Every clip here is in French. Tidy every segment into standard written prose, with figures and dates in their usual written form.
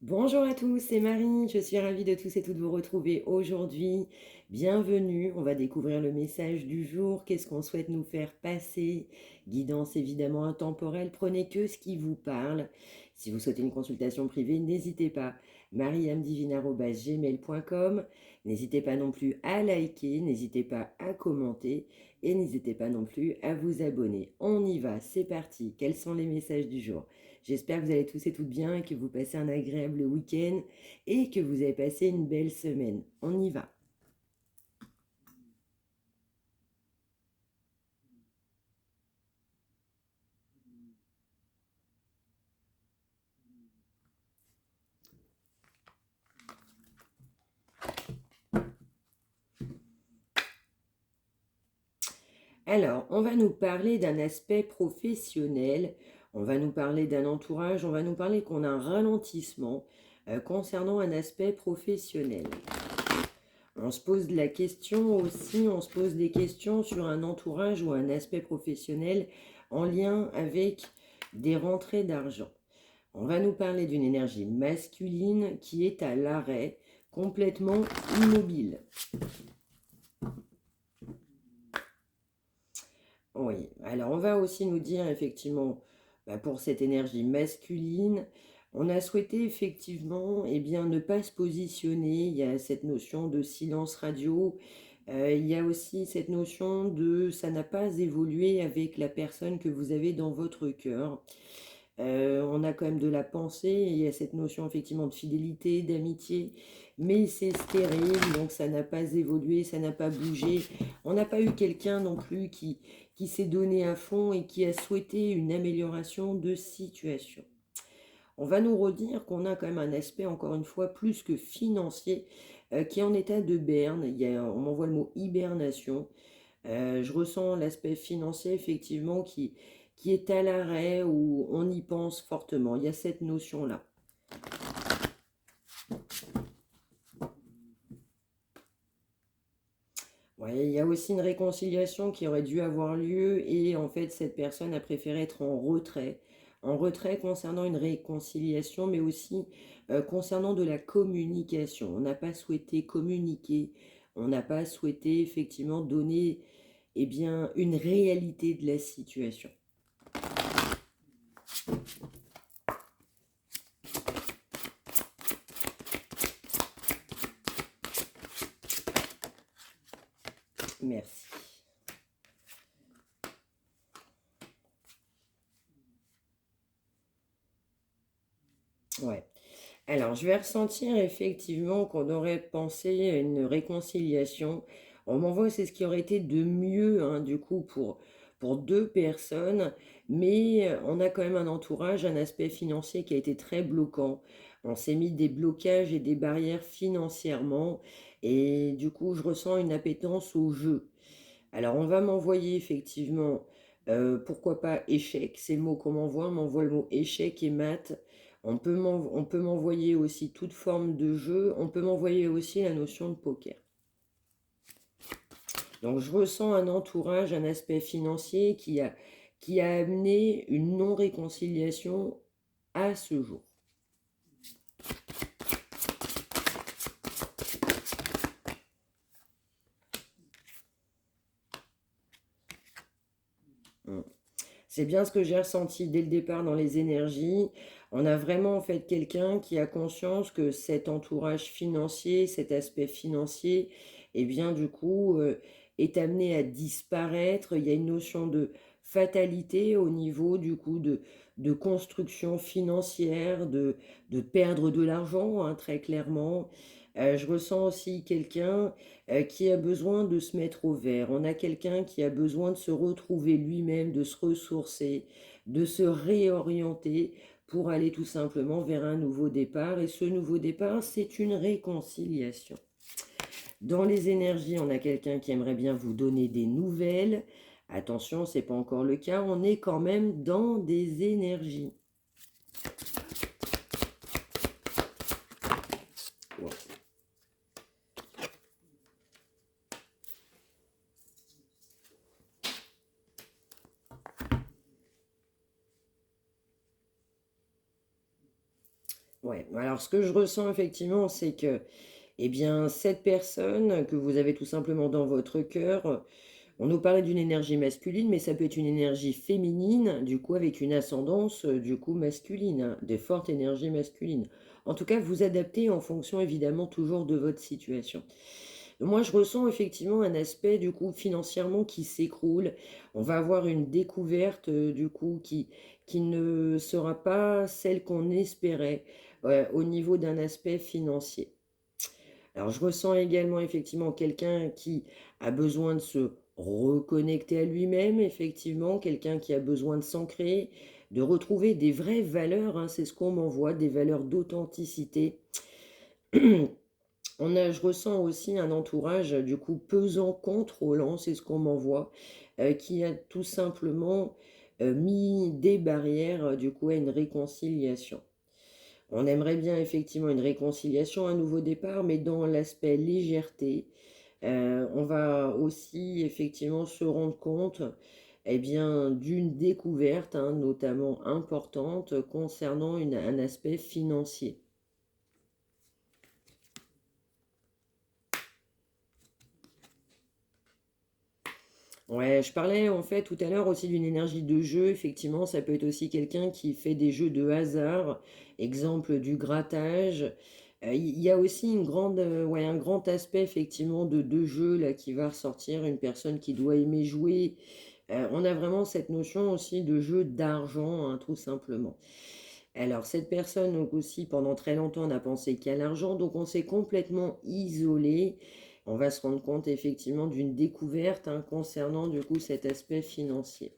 Bonjour à tous, c'est Marie, je suis ravie de tous et toutes vous retrouver aujourd'hui. Bienvenue, on va découvrir le message du jour, qu'est-ce qu'on souhaite nous faire passer. Guidance évidemment intemporelle, prenez que ce qui vous parle. Si vous souhaitez une consultation privée, n'hésitez pas, mariamdivine@gmail.com. N'hésitez pas non plus à liker, n'hésitez pas à commenter et n'hésitez pas non plus à vous abonner. On y va, c'est parti, quels sont les messages du jour? J'espère que vous allez tous et toutes bien, que vous passez un agréable week-end et que vous avez passé une belle semaine. On y va. Alors, on va nous parler d'un aspect professionnel, on va nous parler d'un entourage, on va nous parler qu'on a un ralentissement concernant un aspect professionnel. On se pose la question aussi, on se pose des questions sur un entourage ou un aspect professionnel en lien avec des rentrées d'argent. On va nous parler d'une énergie masculine qui est à l'arrêt, complètement immobile. Oui, alors on va aussi nous dire effectivement, pour cette énergie masculine, on a souhaité effectivement ne pas se positionner. Il y a cette notion de silence radio, il y a aussi cette notion de ça n'a pas évolué avec la personne que vous avez dans votre cœur. On a quand même de la pensée, et il y a cette notion effectivement de fidélité, d'amitié, mais c'est stérile, donc ça n'a pas évolué, ça n'a pas bougé. On n'a pas eu quelqu'un non plus qui s'est donné à fond et qui a souhaité une amélioration de situation. On va nous redire qu'on a quand même un aspect, encore une fois, plus que financier, qui est en état de berne. On m'envoie le mot hibernation. Je ressens l'aspect financier, effectivement, qui est à l'arrêt, où on y pense fortement. Il y a cette notion-là. Ouais, il y a aussi une réconciliation qui aurait dû avoir lieu et en fait cette personne a préféré être en retrait concernant une réconciliation, mais aussi concernant de la communication. On n'a pas souhaité communiquer, on n'a pas souhaité effectivement donner une réalité de la situation. Merci. Ouais. Alors, je vais ressentir effectivement qu'on aurait pensé à une réconciliation. On m'envoie, c'est ce qui aurait été de mieux, hein, du coup, pour deux personnes, mais on a quand même un entourage, un aspect financier qui a été très bloquant. On s'est mis des blocages et des barrières financièrement, et du coup, je ressens une appétence au jeu. Alors, on va m'envoyer effectivement, pourquoi pas échec, c'est le mot qu'on m'envoie. On m'envoie le mot échec et maths. On peut m'envoyer aussi toute forme de jeu. On peut m'envoyer aussi la notion de poker. Donc, je ressens un entourage, un aspect financier qui a amené une non-réconciliation à ce jour. Mm. C'est bien ce que j'ai ressenti dès le départ dans les énergies. On a vraiment en fait quelqu'un qui a conscience que cet entourage financier, cet aspect financier, du coup, est amené à disparaître. Il y a une notion de fatalité au niveau du coup de construction financière, de perdre de l'argent, hein, très clairement. Je ressens aussi quelqu'un qui a besoin de se mettre au vert. On a quelqu'un qui a besoin de se retrouver lui-même, de se ressourcer, de se réorienter pour aller tout simplement vers un nouveau départ. Et ce nouveau départ, c'est une réconciliation. Dans les énergies, on a quelqu'un qui aimerait bien vous donner des nouvelles. Attention, ce n'est pas encore le cas, on est quand même dans des énergies. Wow. Ouais, alors ce que je ressens effectivement, c'est que, eh bien, cette personne que vous avez tout simplement dans votre cœur, on nous parlait d'une énergie masculine, mais ça peut être une énergie féminine, du coup, avec une ascendance, du coup, masculine, hein, des fortes énergies masculines. En tout cas, vous adaptez en fonction, évidemment, toujours de votre situation. Moi, je ressens effectivement un aspect, du coup, financièrement qui s'écroule. On va avoir une découverte, du coup, qui ne sera pas celle qu'on espérait, au niveau d'un aspect financier. Alors, je ressens également effectivement quelqu'un qui a besoin de se reconnecter à lui-même, effectivement, quelqu'un qui a besoin de s'ancrer, de retrouver des vraies valeurs, hein, c'est ce qu'on m'envoie, des valeurs d'authenticité. Je ressens aussi un entourage, du coup, pesant, contrôlant, c'est ce qu'on m'envoie, qui a tout simplement mis des barrières, du coup, à une réconciliation. On aimerait bien effectivement une réconciliation, un nouveau départ, mais dans l'aspect légèreté. On va aussi effectivement se rendre compte, eh bien, d'une découverte, hein, notamment importante, concernant un aspect financier. Ouais, je parlais en fait tout à l'heure aussi d'une énergie de jeu. Effectivement, ça peut être aussi quelqu'un qui fait des jeux de hasard, exemple du grattage. Il y a aussi ouais, un grand aspect effectivement de jeu là qui va ressortir, une personne qui doit aimer jouer. On a vraiment cette notion aussi de jeu d'argent, hein, tout simplement. Alors, cette personne, donc aussi, pendant très longtemps, n'a pensé qu'à l'argent, donc on s'est complètement isolé. On va se rendre compte effectivement d'une découverte, hein, concernant du coup cet aspect financier.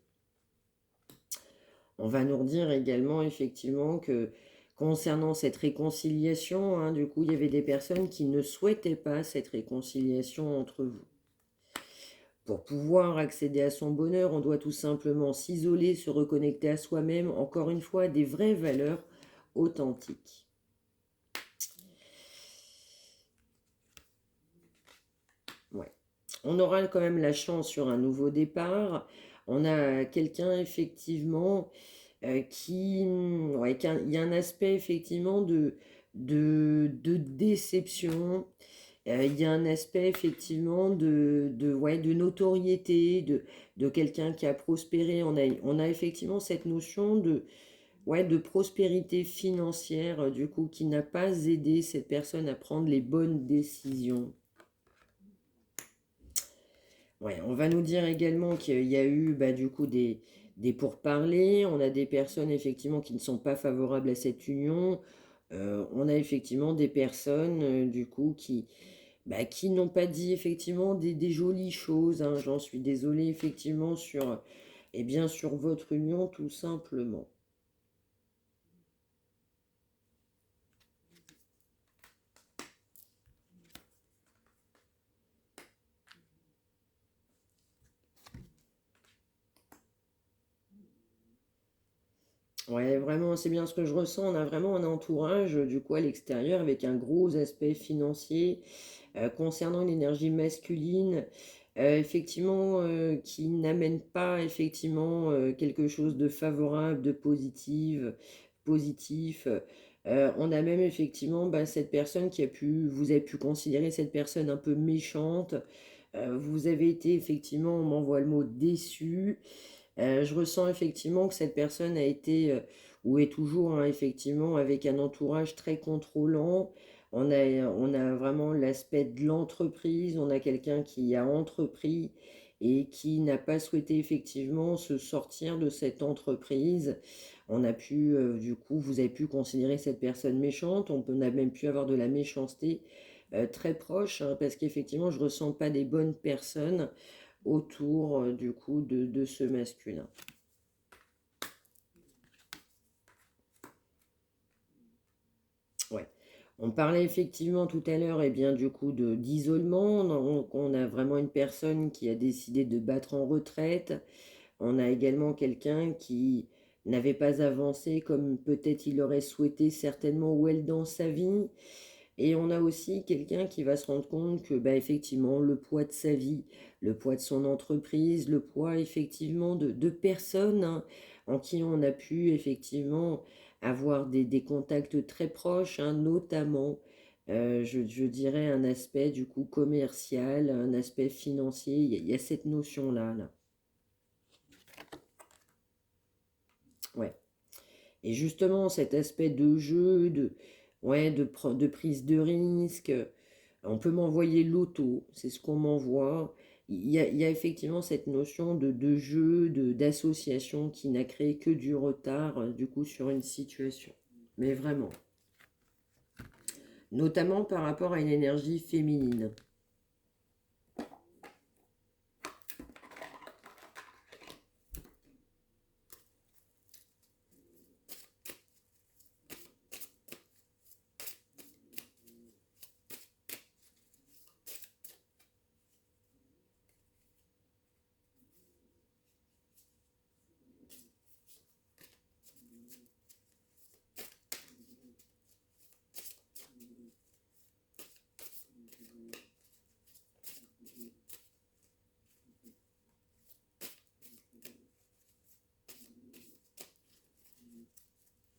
On va nous redire également effectivement que concernant cette réconciliation, hein, du coup, il y avait des personnes qui ne souhaitaient pas cette réconciliation entre vous. Pour pouvoir accéder à son bonheur, on doit tout simplement s'isoler, se reconnecter à soi-même, encore une fois, à des vraies valeurs authentiques. Ouais. On aura quand même la chance sur un nouveau départ. On a quelqu'un effectivement, ouais, il y a un aspect effectivement de déception. Il y a un aspect effectivement ouais, de notoriété, de quelqu'un qui a prospéré. On a effectivement cette notion ouais, de prospérité financière, du coup, qui n'a pas aidé cette personne à prendre les bonnes décisions. Ouais, on va nous dire également qu'il y a eu, bah, du coup, des pourparlers. On a des personnes effectivement qui ne sont pas favorables à cette union. On a effectivement des personnes, du coup, bah, qui n'ont pas dit effectivement des jolies choses, hein. J'en suis désolée effectivement sur, eh bien, sur votre union tout simplement. Ouais, vraiment, c'est bien ce que je ressens. On a vraiment un entourage, du coup, à l'extérieur, avec un gros aspect financier, concernant une énergie masculine, effectivement, qui n'amène pas, effectivement, quelque chose de favorable, de positif. On a même, effectivement, bah, cette personne vous avez pu considérer cette personne un peu méchante. Vous avez été, effectivement, on m'envoie le mot déçu. Je ressens effectivement que cette personne a été, ou est toujours, hein, effectivement, avec un entourage très contrôlant. On a vraiment l'aspect de l'entreprise, on a quelqu'un qui a entrepris et qui n'a pas souhaité effectivement se sortir de cette entreprise. On a pu, du coup, vous avez pu considérer cette personne méchante, on a même pu avoir de la méchanceté très proche, hein, parce qu'effectivement, je ne ressens pas des bonnes personnes autour, du coup de ce masculin. Ouais. On parlait effectivement tout à l'heure, et bien du coup d'isolement. On a vraiment une personne qui a décidé de battre en retraite. On a également quelqu'un qui n'avait pas avancé comme peut-être il aurait souhaité certainement ou elle dans sa vie. Et on a aussi quelqu'un qui va se rendre compte que, bah, effectivement, le poids de sa vie, le poids de son entreprise, le poids effectivement de personnes, hein, en qui on a pu effectivement avoir des contacts très proches, hein, notamment, je dirais, un aspect du coup commercial, un aspect financier. Il y a cette notion-là, là. Ouais. Et justement, cet aspect de jeu, ouais, de prise de risque, on peut m'envoyer l'auto, c'est ce qu'on m'envoie. Il y a effectivement cette notion de jeu, d'association qui n'a créé que du retard, du coup, sur une situation. Mais vraiment, notamment par rapport à une énergie féminine.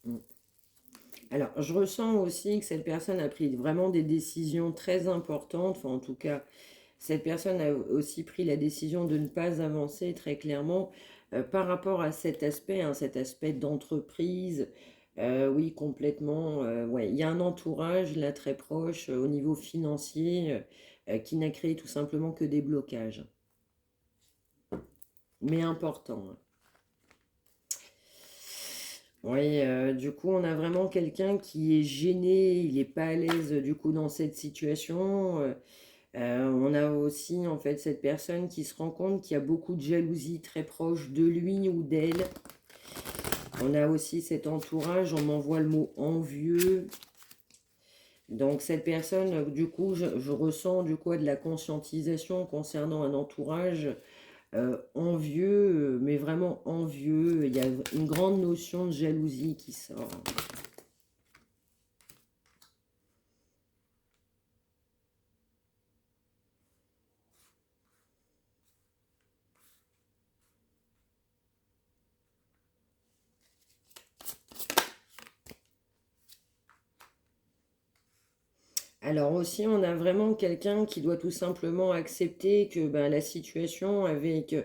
Mm. Alors, je ressens aussi que cette personne a pris vraiment des décisions très importantes, enfin en tout cas, cette personne a aussi pris la décision de ne pas avancer très clairement par rapport à cet aspect, hein, cet aspect d'entreprise. Oui, complètement. Ouais. Il y a un entourage là très proche au niveau financier qui n'a créé tout simplement que des blocages, mais importants, hein. Oui, du coup, on a vraiment quelqu'un qui est gêné, il n'est pas à l'aise du coup dans cette situation. On a aussi en fait cette personne qui se rend compte qu'il y a beaucoup de jalousie très proche de lui ou d'elle. On a aussi cet entourage, on m'envoie le mot envieux. Donc cette personne, du coup, je ressens du coup de la conscientisation concernant un entourage envieux, mais vraiment envieux. Il y a une grande notion de jalousie qui sort. Alors aussi, on a vraiment quelqu'un qui doit tout simplement accepter que ben, la situation avec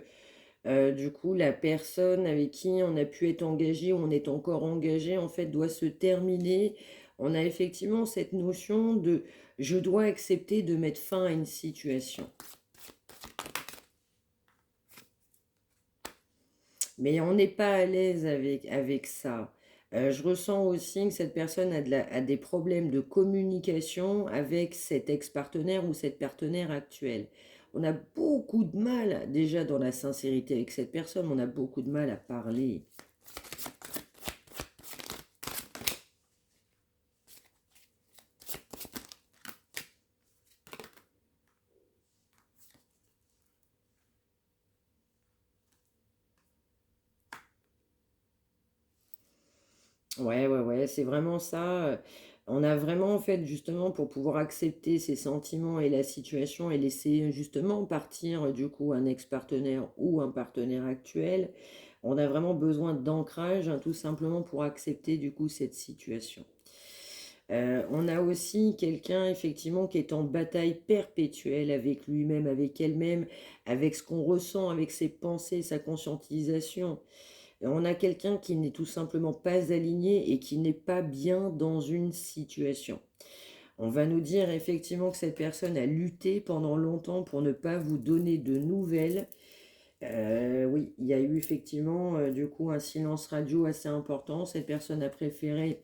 du coup la personne avec qui on a pu être engagé ou on est encore engagé en fait doit se terminer. On a effectivement cette notion de je dois accepter de mettre fin à une situation. Mais on n'est pas à l'aise avec ça. Je ressens aussi que cette personne a des problèmes de communication avec cet ex-partenaire ou cette partenaire actuelle. On a beaucoup de mal, déjà dans la sincérité avec cette personne, on a beaucoup de mal à parler. Ouais, ouais, ouais, c'est vraiment ça. On a vraiment, en fait, justement, pour pouvoir accepter ses sentiments et la situation et laisser justement partir, du coup, un ex-partenaire ou un partenaire actuel, on a vraiment besoin d'ancrage, hein, tout simplement pour accepter, du coup, cette situation. On a aussi quelqu'un, effectivement, qui est en bataille perpétuelle avec lui-même, avec elle-même, avec ce qu'on ressent, avec ses pensées, sa conscientisation. On a quelqu'un qui n'est tout simplement pas aligné et qui n'est pas bien dans une situation. On va nous dire effectivement que cette personne a lutté pendant longtemps pour ne pas vous donner de nouvelles. Oui, il y a eu effectivement du coup un silence radio assez important. Cette personne a préféré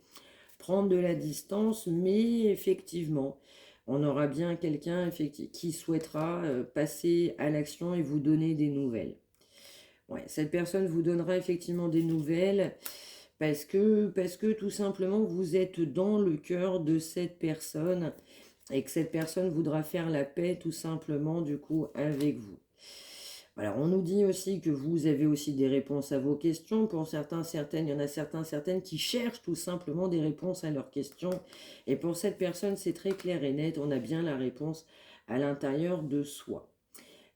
prendre de la distance, mais effectivement, on aura bien quelqu'un qui souhaitera passer à l'action et vous donner des nouvelles. Ouais, cette personne vous donnera effectivement des nouvelles parce que tout simplement vous êtes dans le cœur de cette personne et que cette personne voudra faire la paix tout simplement du coup avec vous. Alors on nous dit aussi que vous avez aussi des réponses à vos questions. Pour certains, certaines, il y en a certains, certaines qui cherchent tout simplement des réponses à leurs questions. Et pour cette personne, c'est très clair et net, on a bien la réponse à l'intérieur de soi.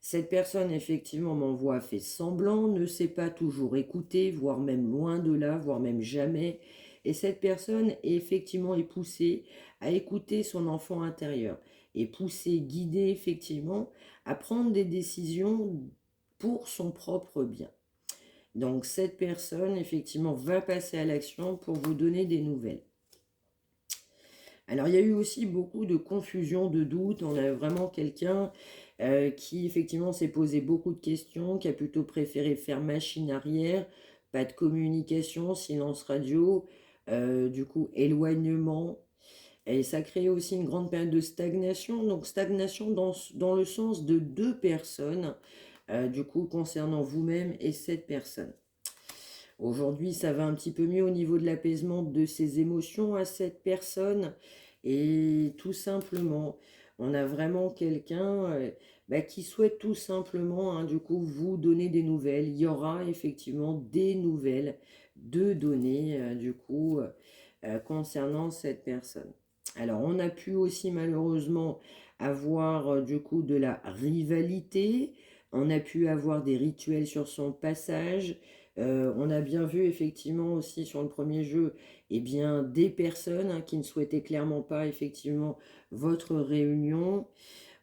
Cette personne, effectivement, m'envoie fait semblant, ne sait pas toujours écouter, voire même loin de là, voire même jamais. Et cette personne, effectivement, est poussée à écouter son enfant intérieur, est poussée, guidée, effectivement, à prendre des décisions pour son propre bien. Donc, cette personne, effectivement, va passer à l'action pour vous donner des nouvelles. Alors, il y a eu aussi beaucoup de confusion, de doutes. On a vraiment quelqu'un qui, effectivement, s'est posé beaucoup de questions, qui a plutôt préféré faire machine arrière, pas de communication, silence radio, du coup, éloignement. Et ça crée aussi une grande période de stagnation. Donc, stagnation dans le sens de deux personnes, du coup, concernant vous-même et cette personne. Aujourd'hui, ça va un petit peu mieux au niveau de l'apaisement de ses émotions à cette personne. Et tout simplement, on a vraiment quelqu'un qui souhaite tout simplement, du coup, vous donner des nouvelles. Il y aura effectivement des nouvelles de données, concernant cette personne. Alors, on a pu aussi malheureusement avoir, du coup, de la rivalité. On a pu avoir des rituels sur son passage. On a bien vu effectivement aussi sur le premier jeu, eh bien, des personnes qui ne souhaitaient clairement pas effectivement votre réunion.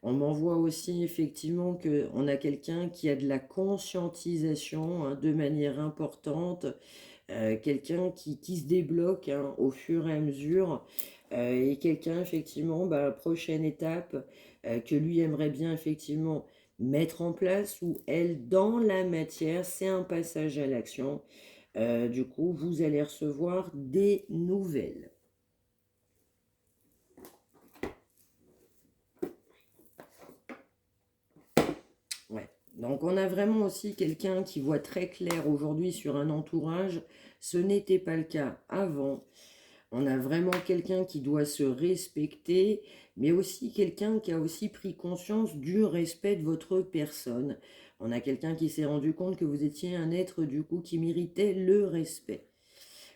On m'envoie aussi effectivement qu'on a quelqu'un qui a de la conscientisation de manière importante, quelqu'un qui se débloque au fur et à mesure, et quelqu'un effectivement, prochaine étape, que lui aimerait bien effectivement mettre en place, ou elle dans la matière, c'est un passage à l'action. Du coup, vous allez recevoir des nouvelles. Ouais. Donc on a vraiment aussi quelqu'un qui voit très clair aujourd'hui sur un entourage. Ce n'était pas le cas avant. On a vraiment quelqu'un qui doit se respecter, mais aussi quelqu'un qui a aussi pris conscience du respect de votre personne. On a quelqu'un qui s'est rendu compte que vous étiez un être du coup qui méritait le respect.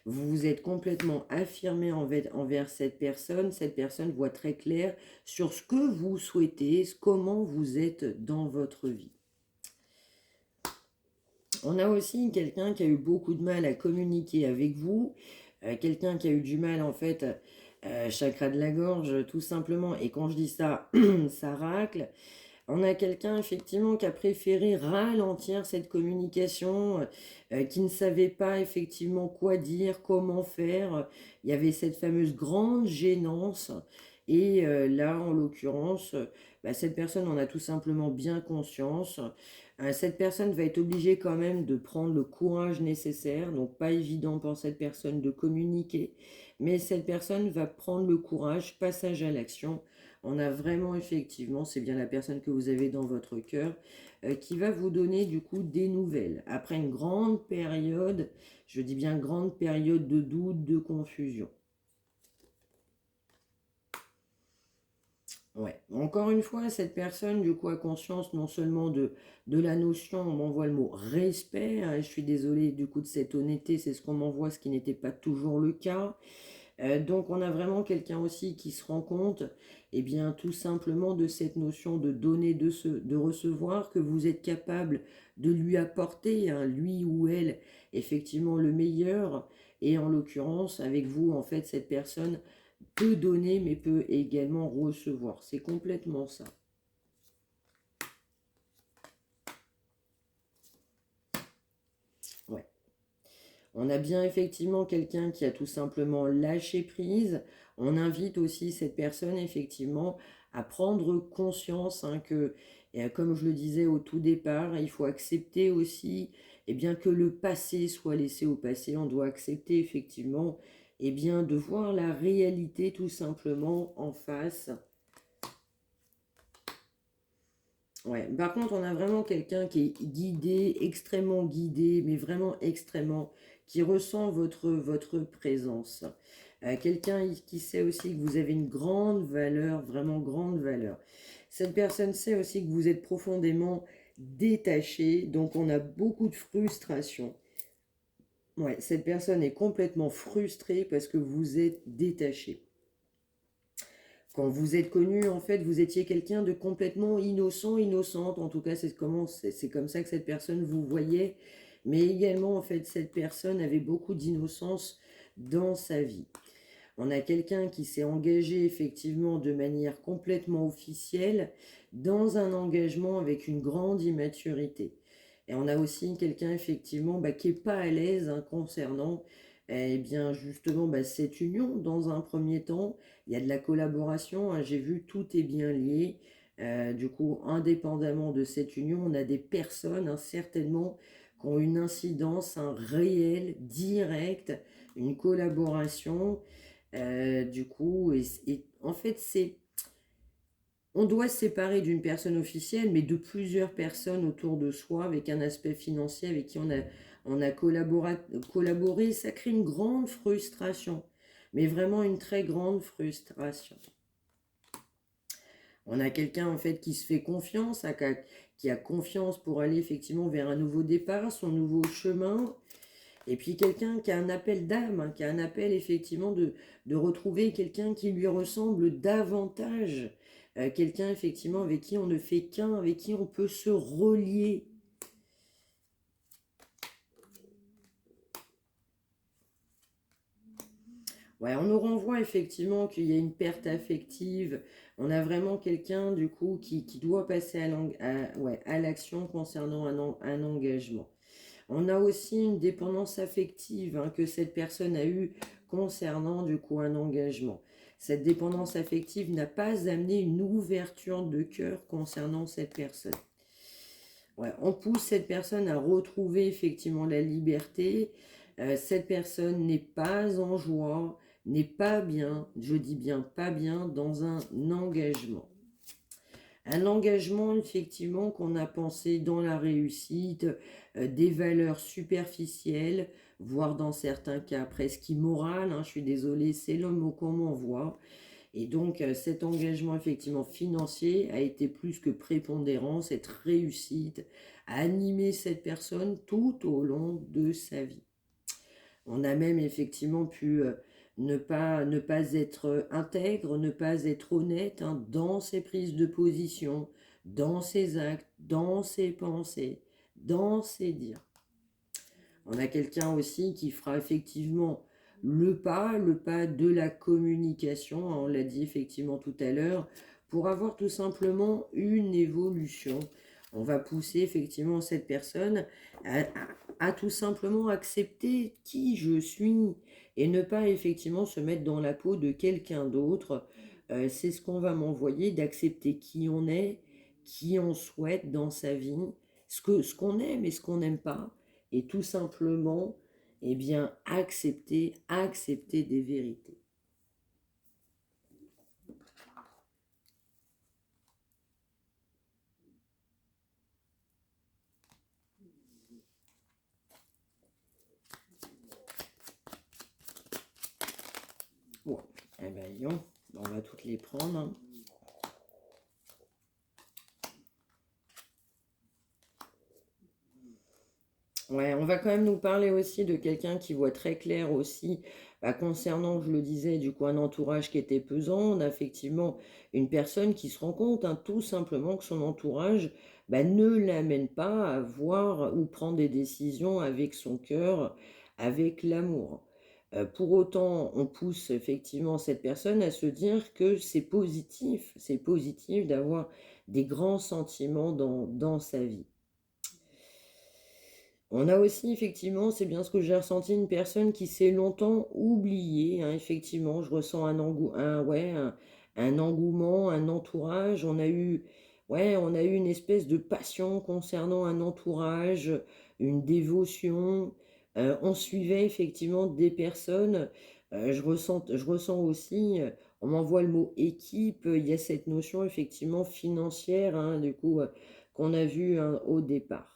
Vous vous êtes complètement affirmé envers cette personne voit très clair sur ce que vous souhaitez, comment vous êtes dans votre vie. On a aussi quelqu'un qui a eu beaucoup de mal à communiquer avec vous, quelqu'un qui a eu du mal en fait, chakra de la gorge tout simplement, et quand je dis ça, ça racle. On a quelqu'un effectivement qui a préféré ralentir cette communication, qui ne savait pas effectivement quoi dire, comment faire. Il y avait cette fameuse grande gênance. Et là, en l'occurrence, cette personne en a tout simplement bien conscience. Cette personne va être obligée quand même de prendre le courage nécessaire. Donc pas évident pour cette personne de communiquer. Mais cette personne va prendre le courage, passage à l'action. On a vraiment effectivement, c'est bien la personne que vous avez dans votre cœur, qui va vous donner du coup des nouvelles. Après une grande période, je dis bien grande période de doute, de confusion. Ouais. Encore une fois, cette personne du coup a conscience non seulement de la notion, on m'envoie le mot respect, je suis désolée du coup de cette honnêteté, c'est ce qu'on m'envoie, ce qui n'était pas toujours le cas. Donc on a vraiment quelqu'un aussi qui se rend compte, eh bien tout simplement de cette notion de donner, de recevoir, que vous êtes capable de lui apporter, lui ou elle, effectivement le meilleur. Et en l'occurrence, avec vous, en fait, cette personne peut donner, mais peut également recevoir. C'est complètement ça. Ouais. On a bien effectivement quelqu'un qui a tout simplement lâché prise. On invite aussi cette personne effectivement à prendre conscience que, comme je le disais au tout départ, il faut accepter aussi bien, que le passé soit laissé au passé. On doit accepter effectivement bien, de voir la réalité tout simplement en face. Ouais. Par contre, on a vraiment quelqu'un qui est guidé, extrêmement guidé, mais vraiment extrêmement, qui ressent votre présence. Quelqu'un qui sait aussi que vous avez une grande valeur, vraiment grande valeur. Cette personne sait aussi que vous êtes profondément détaché, donc on a beaucoup de frustration. Ouais, cette personne est complètement frustrée parce que vous êtes détaché. Quand vous êtes connu, en fait, vous étiez quelqu'un de complètement innocent, innocente. En tout cas, c'est comme ça que cette personne vous voyait. Mais également, en fait, cette personne avait beaucoup d'innocence dans sa vie. On a quelqu'un qui s'est engagé effectivement de manière complètement officielle dans un engagement avec une grande immaturité. Et on a aussi quelqu'un effectivement qui n'est pas à l'aise concernant eh bien justement cette union dans un premier temps. Il y a de la collaboration, j'ai vu, tout est bien lié. Du coup, indépendamment de cette union, on a des personnes certainement qui ont une incidence, un réel, direct, une collaboration. Du coup, en fait, on doit se séparer d'une personne officielle, mais de plusieurs personnes autour de soi, avec un aspect financier, avec qui on a collaboré. Ça crée une grande frustration, mais vraiment une très grande frustration. On a quelqu'un en fait qui se fait confiance, qui a confiance pour aller effectivement vers un nouveau départ, son nouveau chemin. Et puis quelqu'un qui a un appel d'âme, qui a un appel effectivement de retrouver quelqu'un qui lui ressemble davantage. Quelqu'un effectivement avec qui on ne fait qu'un, avec qui on peut se relier. Ouais, on nous renvoie effectivement qu'il y a une perte affective. On a vraiment quelqu'un du coup qui doit passer à l'action concernant un engagement. On a aussi une dépendance affective que cette personne a eue concernant du coup un engagement. Cette dépendance affective n'a pas amené une ouverture de cœur concernant cette personne. Ouais, on pousse cette personne à retrouver effectivement la liberté. Cette personne n'est pas en joie, n'est pas bien, je dis bien pas bien, dans un engagement. Un engagement, effectivement, qu'on a pensé dans la réussite, des valeurs superficielles, voire dans certains cas presque immorales. Je suis désolée, c'est le mot qu'on m'envoie. Et donc, cet engagement, effectivement, financier a été plus que prépondérant. Cette réussite a animé cette personne tout au long de sa vie. On a même effectivement pu ne pas être intègre, ne pas être honnête dans ses prises de position, dans ses actes, dans ses pensées, dans ses dires. On a quelqu'un aussi qui fera effectivement le pas de la communication, on l'a dit effectivement tout à l'heure, pour avoir tout simplement une évolution. On va pousser effectivement cette personne à tout simplement accepter qui je suis et ne pas effectivement se mettre dans la peau de quelqu'un d'autre. C'est ce qu'on va m'envoyer, d'accepter qui on est, qui on souhaite dans sa vie, ce qu'on aime et ce qu'on n'aime pas, et tout simplement accepter des vérités. Bon, eh ben, on va toutes les prendre. Ouais, on va quand même nous parler aussi de quelqu'un qui voit très clair aussi, concernant, je le disais, du coup, un entourage qui était pesant. On a effectivement une personne qui se rend compte, tout simplement, que son entourage ne l'amène pas à voir ou prendre des décisions avec son cœur, avec l'amour. Pour autant, on pousse effectivement cette personne à se dire que c'est positif d'avoir des grands sentiments dans sa vie. On a aussi, effectivement, c'est bien ce que j'ai ressenti, une personne qui s'est longtemps oubliée. Effectivement, je ressens un engouement, un entourage. On a eu une espèce de passion concernant un entourage, une dévotion. On suivait effectivement des personnes. Je ressens aussi, on m'envoie le mot équipe. Il y a cette notion effectivement financière, du coup, qu'on a vu au départ.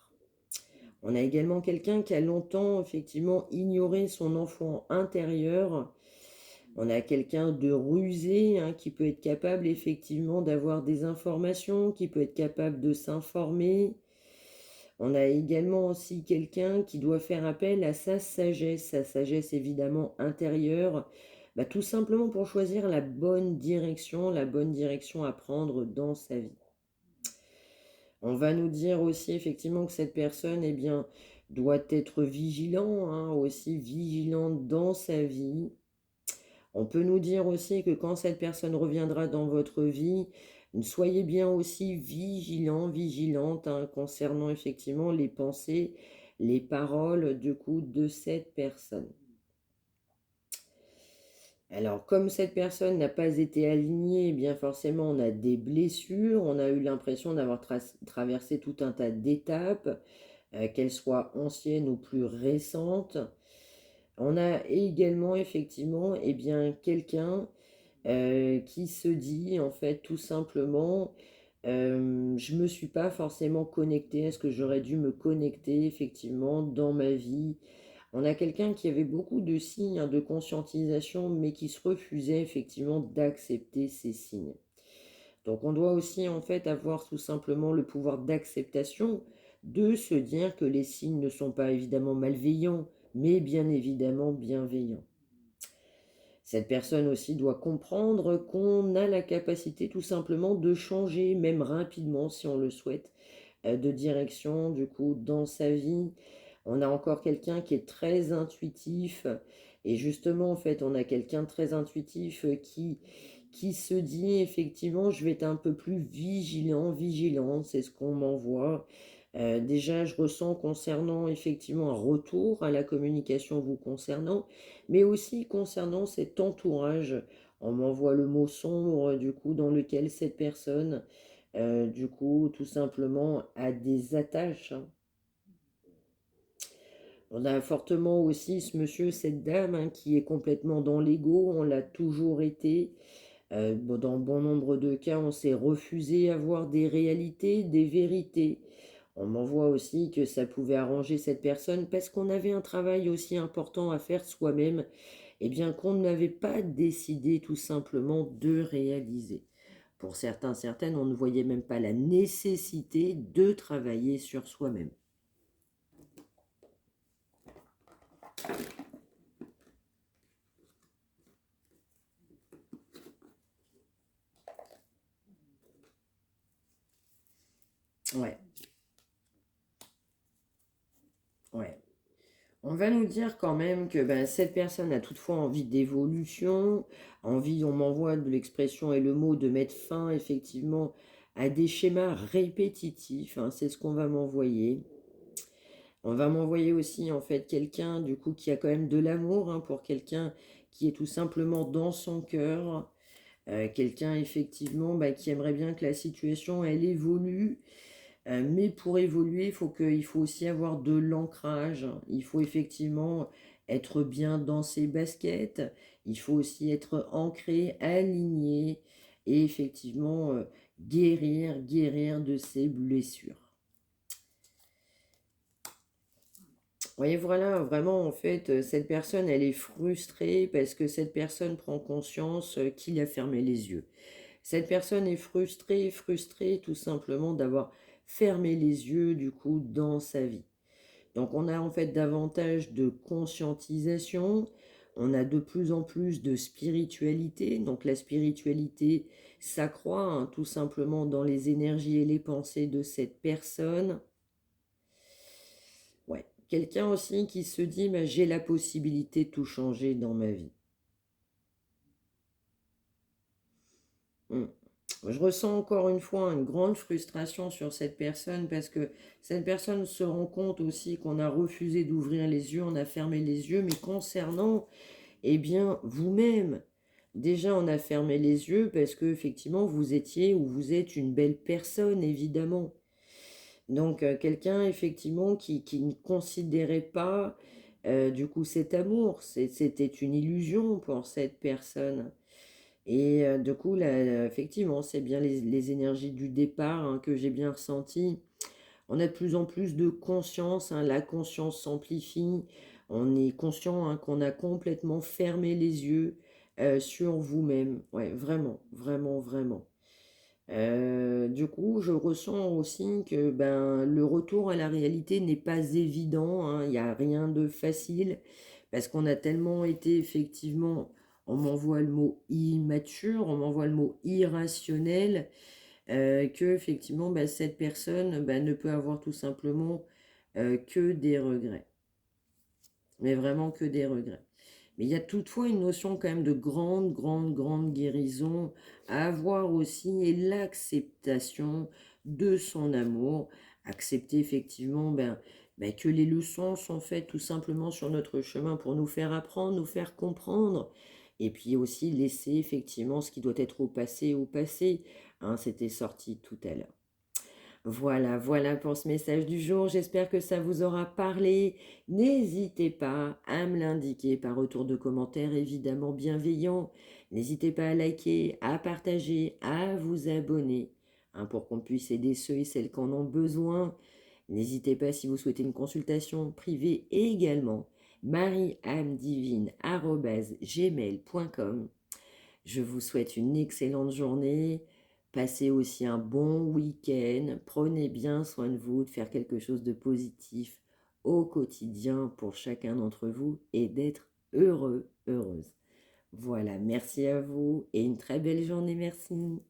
On a également quelqu'un qui a longtemps effectivement ignoré son enfant intérieur. On a quelqu'un de rusé, qui peut être capable effectivement d'avoir des informations, qui peut être capable de s'informer. On a également aussi quelqu'un qui doit faire appel à sa sagesse évidemment intérieure, tout simplement pour choisir la bonne direction à prendre dans sa vie. On va nous dire aussi effectivement que cette personne, doit être vigilant, hein, aussi vigilant dans sa vie. On peut nous dire aussi que quand cette personne reviendra dans votre vie, soyez bien aussi vigilant, vigilante, hein, concernant effectivement les pensées, les paroles du coup de cette personne. Alors, comme cette personne n'a pas été alignée, eh bien forcément on a des blessures, on a eu l'impression d'avoir traversé tout un tas d'étapes, qu'elles soient anciennes ou plus récentes. On a également effectivement eh bien, quelqu'un qui se dit en fait tout simplement je me suis pas forcément connecté à ce que j'aurais dû me connecter effectivement dans ma vie. On a quelqu'un qui avait beaucoup de signes, hein, de conscientisation, mais qui se refusait effectivement d'accepter ces signes. Donc on doit aussi en fait avoir tout simplement le pouvoir d'acceptation, de se dire que les signes ne sont pas évidemment malveillants, mais bien évidemment bienveillants. Cette personne aussi doit comprendre qu'on a la capacité tout simplement de changer, même rapidement si on le souhaite, de direction du coup dans sa vie. On a encore quelqu'un qui est très intuitif et justement en fait on a quelqu'un de très intuitif qui se dit effectivement je vais être un peu plus vigilant, vigilante, c'est ce qu'on m'envoie. Déjà, je ressens concernant effectivement un retour à la communication vous concernant, mais aussi concernant cet entourage. On m'envoie le mot sombre, du coup, dans lequel cette personne, du coup, tout simplement, a des attaches, hein. On a fortement aussi ce monsieur, cette dame, hein, qui est complètement dans l'ego, on l'a toujours été. Dans bon nombre de cas, on s'est refusé à voir des réalités, des vérités. On m'envoie aussi que ça pouvait arranger cette personne parce qu'on avait un travail aussi important à faire soi-même, et bien qu'on n'avait pas décidé tout simplement de réaliser. Pour certains, certaines, on ne voyait même pas la nécessité de travailler sur soi-même. Ouais, ouais. On va nous dire quand même que ben, cette personne a toutefois envie d'évolution, envie, on m'envoie de l'expression et le mot, de mettre fin effectivement à des schémas répétitifs, hein, c'est ce qu'on va m'envoyer. On va m'envoyer aussi en fait quelqu'un du coup qui a quand même de l'amour, hein, pour quelqu'un qui est tout simplement dans son cœur, quelqu'un effectivement bah, qui aimerait bien que la situation elle évolue. Mais pour évoluer, il faut aussi avoir de l'ancrage. Il faut effectivement être bien dans ses baskets. Il faut aussi être ancré, aligné et effectivement guérir de ses blessures. Vous voyez, voilà, vraiment, en fait, cette personne, elle est frustrée parce que cette personne prend conscience qu'il a fermé les yeux. Cette personne est frustrée tout simplement d'avoir fermé les yeux, du coup, dans sa vie. Donc, on a en fait davantage de conscientisation, on a de plus en plus de spiritualité. Donc, la spiritualité s'accroît, hein, tout simplement dans les énergies et les pensées de cette personne. Ouais. Quelqu'un aussi qui se dit, bah, j'ai la possibilité de tout changer dans ma vie. Hmm. Je ressens encore une fois une grande frustration sur cette personne parce que cette personne se rend compte aussi qu'on a refusé d'ouvrir les yeux, on a fermé les yeux, mais concernant, eh bien, vous-même, déjà on a fermé les yeux parce que effectivement vous étiez ou vous êtes une belle personne, évidemment. Donc quelqu'un effectivement qui ne considérait pas du coup cet amour, c'était une illusion pour cette personne. Et du coup, là, effectivement, c'est bien les énergies du départ, hein, que j'ai bien ressenties. On a de plus en plus de conscience, hein, la conscience s'amplifie. On est conscient, hein, qu'on a complètement fermé les yeux sur vous-même. Ouais, vraiment, vraiment, vraiment. Du coup, je ressens aussi que ben, le retour à la réalité n'est pas évident, hein, il n'y a rien de facile, parce qu'on a tellement été effectivement, on m'envoie le mot immature, on m'envoie le mot irrationnel, que effectivement, ben, cette personne ben, ne peut avoir tout simplement que des regrets. Mais vraiment que des regrets. Mais il y a toutefois une notion quand même de grande, grande, grande guérison à avoir aussi et l'acceptation de son amour. Accepter effectivement que les leçons sont faites tout simplement sur notre chemin pour nous faire apprendre, nous faire comprendre. Et puis aussi laisser effectivement ce qui doit être au passé. Hein, c'était sorti tout à l'heure. Voilà, voilà pour ce message du jour. J'espère que ça vous aura parlé. N'hésitez pas à me l'indiquer par retour de commentaires, évidemment bienveillants. N'hésitez pas à liker, à partager, à vous abonner, hein, pour qu'on puisse aider ceux et celles qui en ont besoin. N'hésitez pas si vous souhaitez une consultation privée également. mariamedivine@gmail.com. Je vous souhaite une excellente journée. Passez aussi un bon week-end. Prenez bien soin de vous, de faire quelque chose de positif au quotidien pour chacun d'entre vous et d'être heureux, heureuse. Voilà, merci à vous et une très belle journée. Merci.